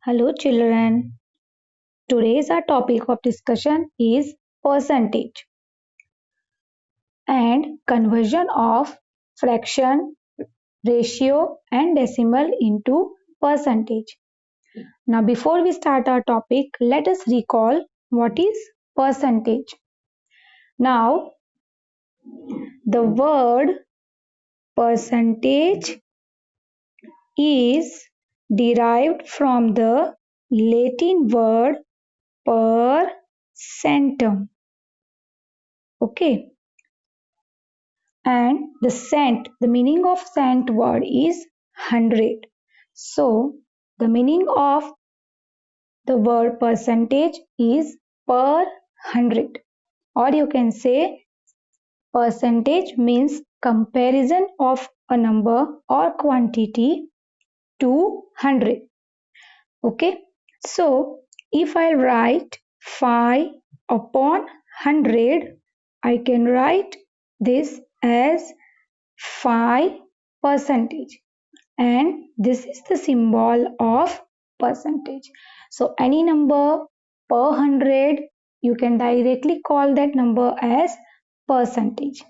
Hello children. Today's our topic of discussion is percentage and conversion of fraction, ratio and decimal into percentage. Now before we start our topic, let us recall what is percentage. Now the word percentage is derived from the Latin word per centum. Okay, and the meaning of cent word is 100. So the meaning of the word percentage is per 100, or you can say percentage means comparison of a number or quantity to 100. Okay, so if I write 5 upon 100, I can write this as 5 percentage, and this is the symbol of percentage. So any number per 100, you can directly call that number as percentage.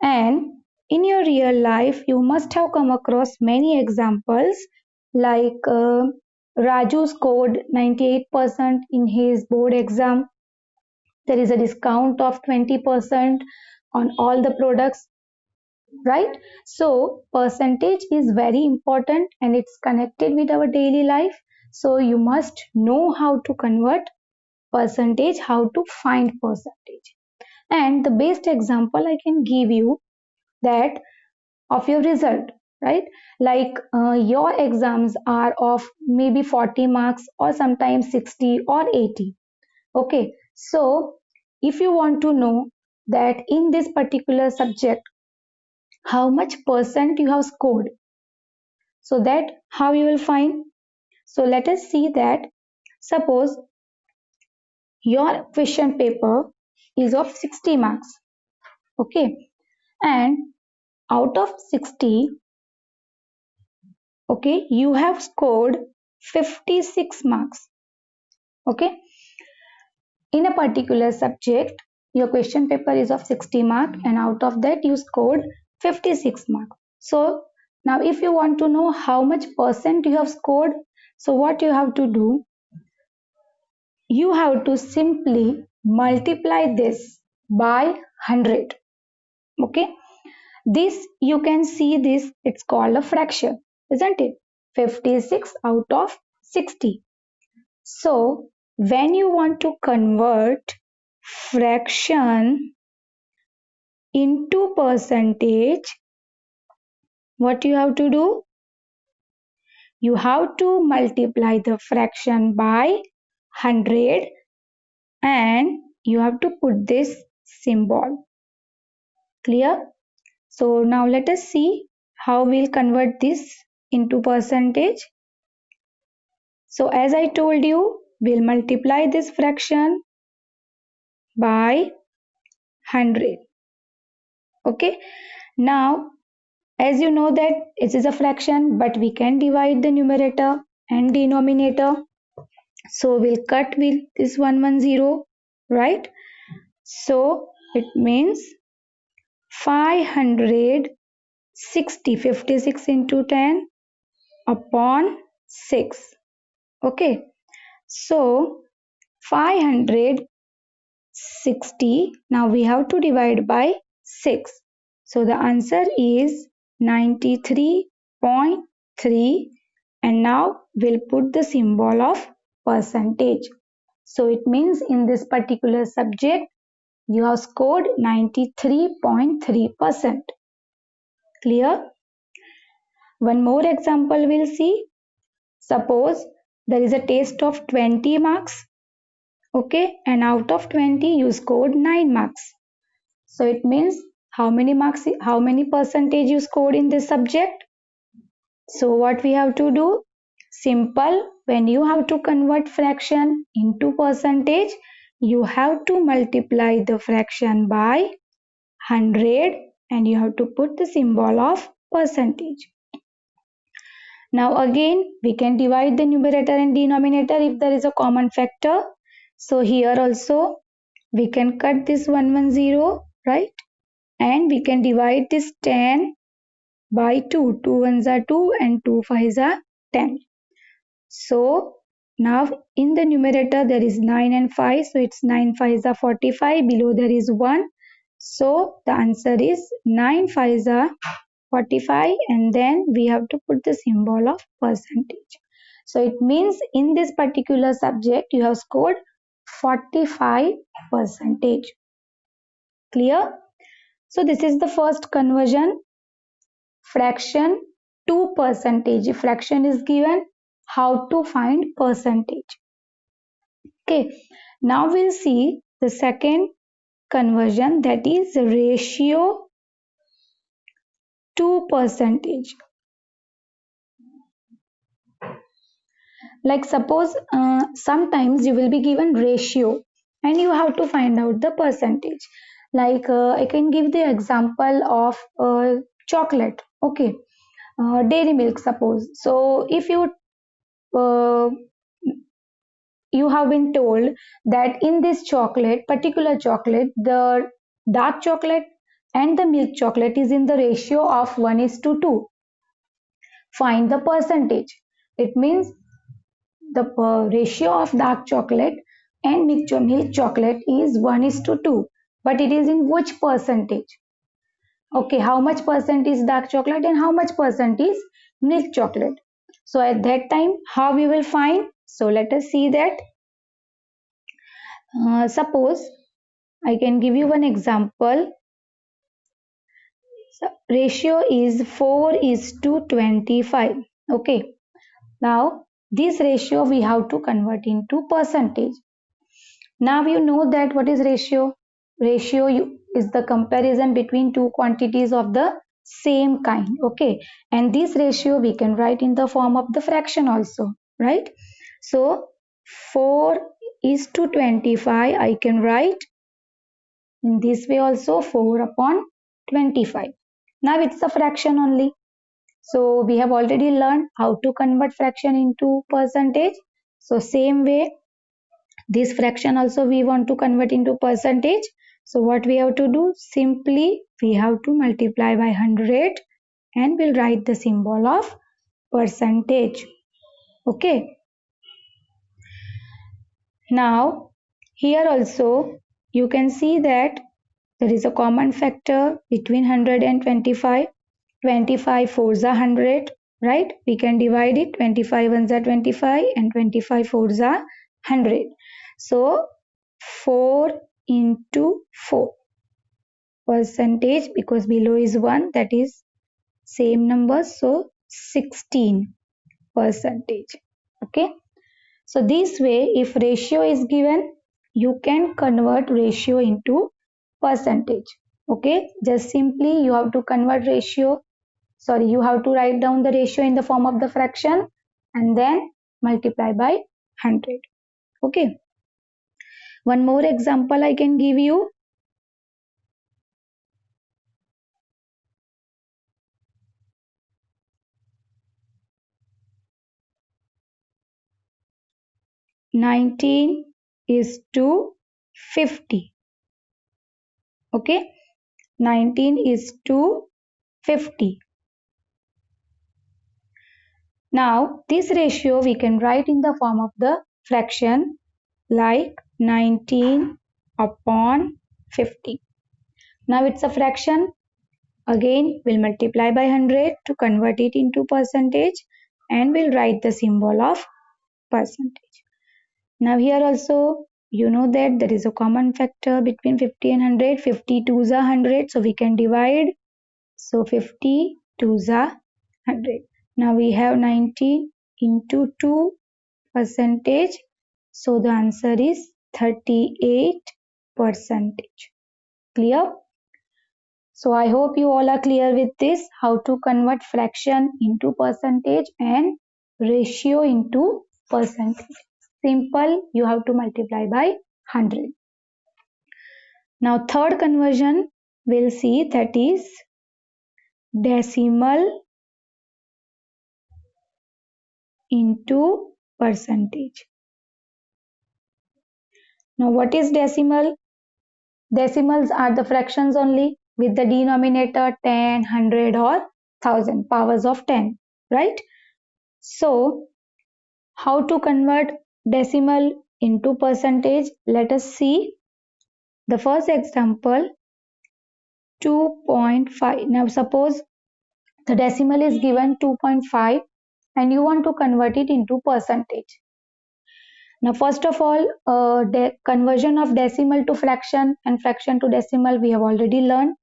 And in your real life you must have come across many examples like Raju scored 98% in his board exam. There is a discount of 20% on all the products, right? So percentage is very important and it's connected with our daily life. So you must know how to convert percentage, how to find percentage. And the best example I can give you that of your result, right? Like your exams are of maybe 40 marks or sometimes 60 or 80. Okay, so if you want to know that in this particular subject how much percent you have scored, so that how you will find. So let us see that suppose your question paper is of 60 marks. Okay, and out of 60, okay, you have scored 56 marks. Okay, in a particular subject your question paper is of 60 mark and out of that you scored 56 mark. So now if you want to know how much percent you have scored, so what you have to do, you have to simply multiply this by 100. Okay, this you can see this, it's called a fraction, isn't it? 56 out of 60. So when you want to convert fraction into percentage, what you have to do? You have to multiply the fraction by 100 and you have to put this symbol. Clear? So now let us see how we'll convert this into percentage. So as I told you, we'll multiply this fraction by 100. Okay, now as you know that it is a fraction, but we can divide the numerator and denominator. So we'll cut with this 110, right? So it means 560, 56 into 10 upon 6. Okay, so 560, now we have to divide by 6. So the answer is 93.3, and now we'll put the symbol of percentage. So it means in this particular subject you have scored 93.3%. Clear? One more example we'll see. Suppose there is a test of 20 marks, okay, and out of 20 you scored 9 marks. So it means how many marks, how many percentage you scored in this subject? So what we have to do? Simple, when you have to convert fraction into percentage, you have to multiply the fraction by 100 and you have to put the symbol of percentage. Now again we can divide the numerator and denominator if there is a common factor. So here also we can cut this 110, right? And we can divide this 10 by 2. 2 ones are 2 and 2 5s are 10. So now in the numerator there is 9 and 5, so it's 9 5s are 45. Below there is 1, so the answer is 9 5s are 45, and then we have to put the symbol of percentage. So it means in this particular subject you have scored 45 percentage. Clear? So this is the first conversion, fraction to percentage. If fraction is given, how to find percentage. Okay, now we'll see the second conversion, that is ratio to percentage. Like suppose sometimes you will be given ratio and you have to find out the percentage. Like I can give the example of chocolate. Okay, dairy milk suppose. So if uh, you have been told that in this chocolate, particular chocolate, the dark chocolate and the milk chocolate is in the ratio of 1 is to 2. Find the percentage. It means the ratio of dark chocolate and milk chocolate is 1 is to 2. But it is in which percentage? Okay, how much percent is dark chocolate and how much percent is milk chocolate? So at that time, how we will find? So let us see that. Suppose I can give you one example. So, ratio is 4 is to 25. Okay. Now this ratio we have to convert into percentage. Now you know that what is ratio. Ratio is the comparison between two quantities of the same kind. Okay. And this ratio we can write in the form of the fraction also. Right. So 4 is to 25. I can write in this way also, 4 upon 25. Now it's a fraction only. So we have already learned how to convert fraction into percentage. So same way, this fraction also we want to convert into percentage. So what we have to do? Simply we have to multiply by 100 and we'll write the symbol of percentage. Okay. Now here also you can see that there is a common factor between 100 and 25. 25 fours are 100, right? We can divide it. 25 ones are 25 and 25 fours are 100. So 4 into 4 percentage, because below is 1, that is same number, so 16 percentage. Okay. So this way, if ratio is given, you can convert ratio into percentage. Okay, just simply you have to convert ratio, sorry, you have to write down the ratio in the form of the fraction and then multiply by 100. Okay, one more example I can give you. Nineteen is to 50. Okay, 19 is to 50. Now this ratio we can write in the form of the fraction, like 19 upon 50. Now it's a fraction. Again we'll multiply by 100 to convert it into percentage and we'll write the symbol of percentage. Now here also you know that there is a common factor between 50 and 100. 50 twos are 100, so we can divide. So 50 twos are 100. Now we have 90 into 2 percentage. So the answer is 38 percentage. Clear? So I hope you all are clear with this, how to convert fraction into percentage and ratio into percentage. Simple, you have to multiply by 100. Now third conversion we'll see, that is decimal into percentage. Now what is decimal? Decimals are the fractions only with the denominator 10, 100 or 1000 powers of 10, right? So how to convert decimal into percentage? Let us see the first example, 2.5. Now suppose the decimal is given 2.5 and you want to convert it into percentage. Now first of all, conversion of decimal to fraction and fraction to decimal we have already learned.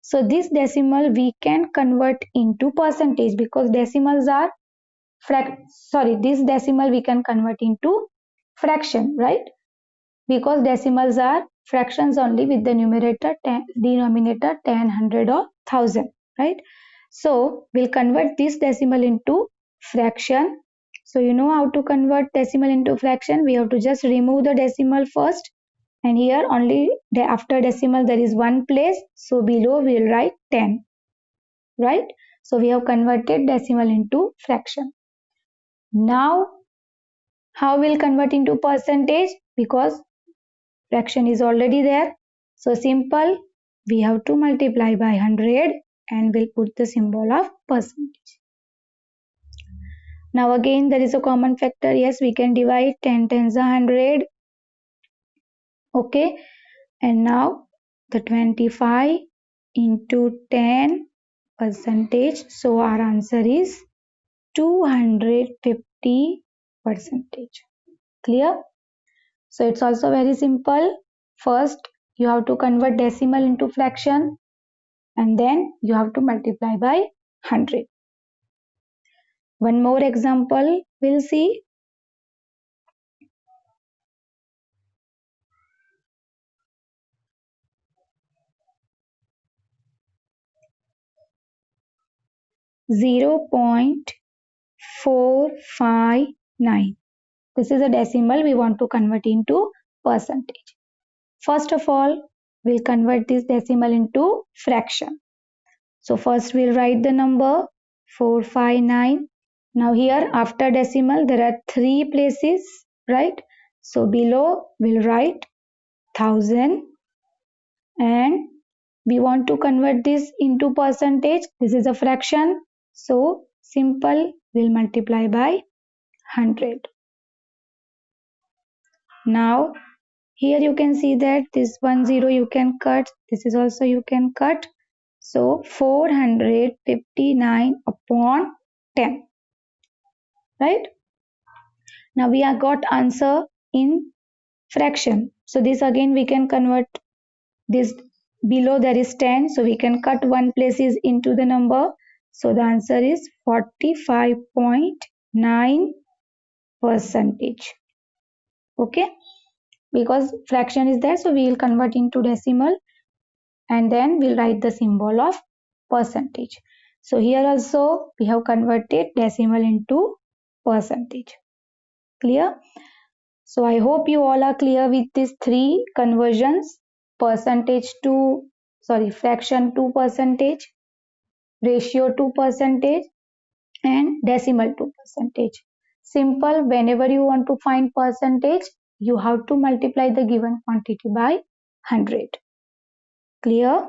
So this decimal we can convert into percentage because decimals are this decimal we can convert into fraction, right? Because decimals are fractions only with the numerator 10, denominator 10, 100 or 1000, right? So we'll convert this decimal into fraction. So you know how to convert decimal into fraction. We have to just remove the decimal first, and here only after decimal there is one place, so below we will write 10, right? So we have converted decimal into fraction. Now how we'll convert into percentage? Because fraction is already there, so simple, we have to multiply by 100 and we'll put the symbol of percentage. Now again there is a common factor. Yes, we can divide 10 tens are 100. Okay, and now the 25 into 10 percentage. So our answer is 250 percentage. Clear? So it's also very simple. First you have to convert decimal into fraction and then you have to multiply by 100. One more example we'll see. Zero 0.459. This is a decimal we want to convert into percentage. First of all, we'll convert this decimal into fraction. So first we'll write the number 459. Now here after decimal there are three places, right? So below we'll write 1000 and we want to convert this into percentage. This is a fraction, so simple, we'll multiply by 100. Now here you can see that this 10 you can cut, this is also you can cut, so 459 upon 10, right? Now we have got answer in fraction, so this again we can convert. This below there is 10, so we can cut one places into the number, so the answer is 45.9 percentage. Okay, because fraction is there, so we will convert into decimal and then we'll write the symbol of percentage. So here also we have converted decimal into percentage. Clear? So I hope you all are clear with these three conversions: fraction to percentage, ratio to percentage, and decimal to percentage. Simple, whenever you want to find percentage, you have to multiply the given quantity by 100. Clear?